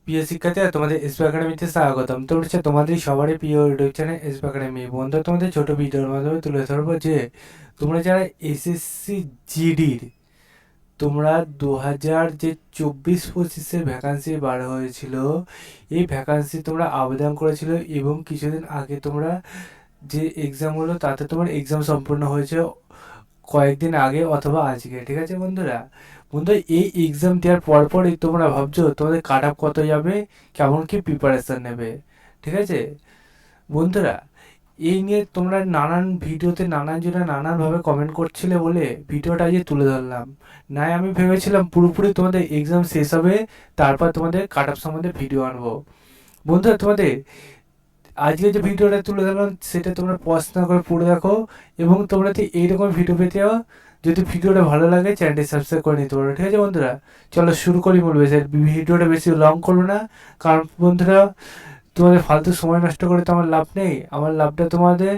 প্রিয় শিক্ষার্থীরা, তোমাদের এসপি একাডেমিতে স্বাগতম। তো হচ্ছে তোমাদের সবারই প্রিয় ইউটিউব চ্যানেল এসপি একাডেমি। বন্ধু, তোমাদের ছোট ভিডিওর মাধ্যমে তুলে ধরবো যে তোমরা যারা এসএসসি জিডির তোমরা 2024-25 ভ্যাকান্সি বার হয়েছিল, এই ভ্যাকান্সি তোমরা আবেদন করেছিল এবং কিছুদিন আগে তোমরা যে এক্সাম হলো তাতে তোমার এক্সাম সম্পূর্ণ হয়েছে কয়েকদিন আগে অথবা আজকে। ঠিক আছে বন্ধুরা, এই এক্সাম দেওয়ার পরপরই তোমরা ভাবছো তোমাদের কাট অফ কত যাবে, কেমন কি প্রিপারেশন নেবে। ঠিক আছে বন্ধুরা, এই নিয়ে তোমরা নানান ভিডিওতে নানান জনে নানানভাবে কমেন্ট করছিলে বলে ভিডিওটা আজকে তুলে ধরলাম। নাই আমি ভেবেছিলাম পুরোপুরি তোমাদের এক্সাম শেষ হবে, তারপর তোমাদের কাট অফ সম্বন্ধে ভিডিও আনবো। বন্ধুরা, তোমাদের আজকে যে ভিডিওটা তুলে ধরলাম সেটা তোমরা পড়াশোনা করে পড়ে দেখো, এবং তোমরা তো এইরকম ভিডিও পেতে চাও, যদি ভিডিওটা ভালো লাগে চ্যানেলটি সাবস্ক্রাইব করে নিতে পারো। ঠিক আছে বন্ধুরা, চলো শুরু করি মূল বিষয়। ভিডিওটা বেশি লং করবো না, কারণ বন্ধুরা তোমাদের ফালতু সময় নষ্ট করে তো আমার লাভ নেই। আমার লাভটা তোমাদের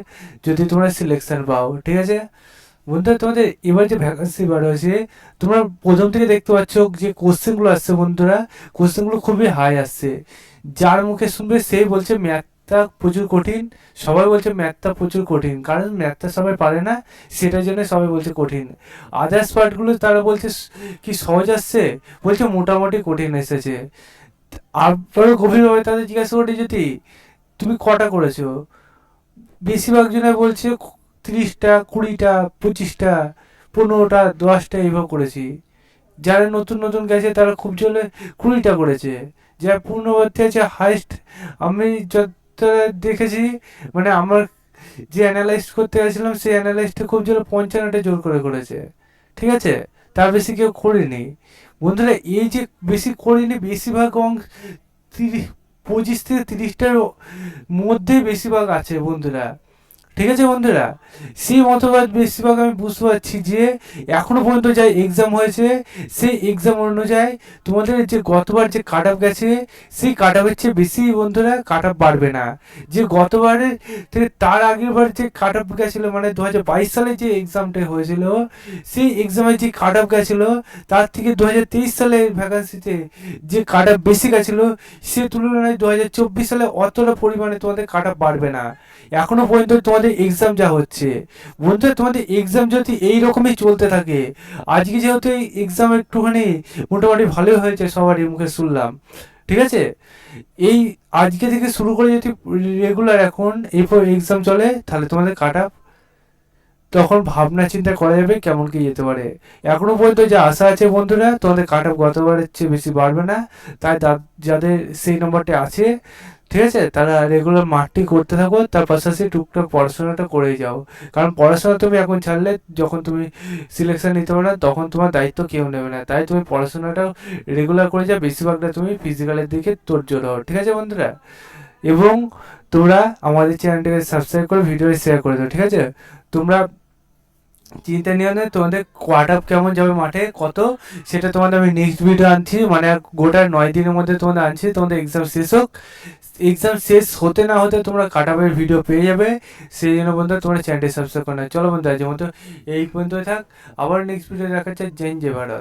যদি তোমরা সিলেকশন পাও। ঠিক আছে বন্ধুরা, তোমাদের এবার যে ভ্যাকান্সি বার হয়েছে তোমরা প্রথম থেকে দেখতে পাচ্ছ যে কোশ্চেনগুলো আসছে বন্ধুরা, কোশ্চেনগুলো খুবই হাই আসছে। যার মুখে শুনবে সেই বলছে ম্যাথটা প্রচুর কঠিন। সবাই বলছে ম্যাথটা প্রচুর কঠিন, কারণ ম্যাথটা সবাই পারে না, সেটার জন্য সবাই বলছে কঠিন। আদার্স পার্টগুলো তারা বলছে কি সহজ আসছে, বলছে মোটামুটি কঠিন এসেছে। আরও গভীরভাবে তাদের জিজ্ঞাসা করি যদি তুমি কটা করেছো, বেশিরভাগ জনে বলছে 30টা, 20টা, 25টা, 15টা, 10টা এইভাবে করেছি। যারা নতুন নতুন গেছে তারা খুব জলে 20টা করেছে। যারা পূর্ণবর্তী আছে হাইস্ট আমি যতটা দেখেছি, মানে আমার যে অ্যানালাইজ করতে গেছিলাম সেই অ্যানালাইজটা খুব জোরে 55টা জোর করে করেছে। ঠিক আছে, তার বেশি কেউ করিনি। বন্ধুরা, এই যে বেশি করিনি, বেশিরভাগ অঙ্ক 25 থেকে 30টার মধ্যে বেশিরভাগ আছে বন্ধুরা। ঠিক আছে বন্ধুরা, সেই মতবাদ বেশিরভাগ আমি বুঝতে পারছি যে এখনো পর্যন্ত যা এক্সাম হয়েছে সেই এক্সাম অনুযায়ী তোমাদের যে গতবার যে কাট অফ গেছে সেই কাট অফের চেয়ে বেশি বন্ধুরা কাট অফ বাড়বে না। যে গতবারের থেকে তার আগের বার যে কাট অফ গেছিলো, মানে 2022 সালে যে এক্সামটা হয়েছিল সেই এক্সামে যে কাট অফ গেছিলো তার থেকে 2023 সালের ভ্যাকান্সিতে যে কাট অফ বেশি গেছিলো সে তুলনায় 2024 সালে অতটা পরিমাণে তোমাদের কাট অফ বাড়বে না। এখনো পর্যন্ত তোমাদের এক্সাম যা হচ্ছে বন্ধুরা, তোমাদের এক্সাম যদি এই রকমই চলতে থাকে, আজকে যেহেতু এই এক্সাম একটুখানি মোটামুটি ভালোই হয়েছে সবারই মুখে শুনলাম। ঠিক আছে, এই আজকে থেকে শুরু করে যদি রেগুলার এখন এরপর এক্সাম চলে, তাহলে তোমাদের কাট অফ তখন ভাবনা চিন্তা করা যাবে কেমন কি যেতে পারে। এখনো পর্যন্ত যা আশা আছে বন্ধুরা, তোমাদের কাট অফ গতবারের চেয়ে বেশি বাড়বে না। তাই যাদের সেই নম্বরটি আছে, ঠিক আছে, তারা রেগুলার মাঠটি করতে থাকো, তার পাশাপাশি টুকটাক পড়াশোনাটা করেই যাও। কারণ পড়াশোনা তুমি এখন ছাড়লে যখন তুমি সিলেকশন নিতে পারো না, তখন তোমার দায়িত্ব কেউ নেবে না। তাই তুমি পড়াশোনাটা রেগুলার করে যাও, বেশিরভাগটা তুমি ফিজিক্যালের দিকে তোড়জোড় হও। ঠিক আছে বন্ধুরা, এবং তোমরা আমাদের চ্যানেলটিকে সাবস্ক্রাইব করে ভিডিও শেয়ার করে দাও। ঠিক আছে, তোমরা চিন্তা নিও না তোমাদের কোয়ার্ট আপ কেমন যাবে মাঠে কত, সেটা তোমাদের আমি নেক্সট ভিডিও আনছি, মানে গোটা 9 দিনের মধ্যে তোমাদের আনছি। তোমাদের এক্সাম শেষ হোক, এক্সাম শেষ হতে না হতে তোমরা কাট আপের ভিডিও পেয়ে যাবে। সেই জন্য বন্ধুরা তোমরা চ্যানেলটি সাবস্ক্রাইব করে নাও। চলো বন্ধু, আজকের মতো এই পর্যন্তই থাক, আবার নেক্সট ভিডিও দেখাচ্ছে। জয় হিন্দ, জয় ভারত।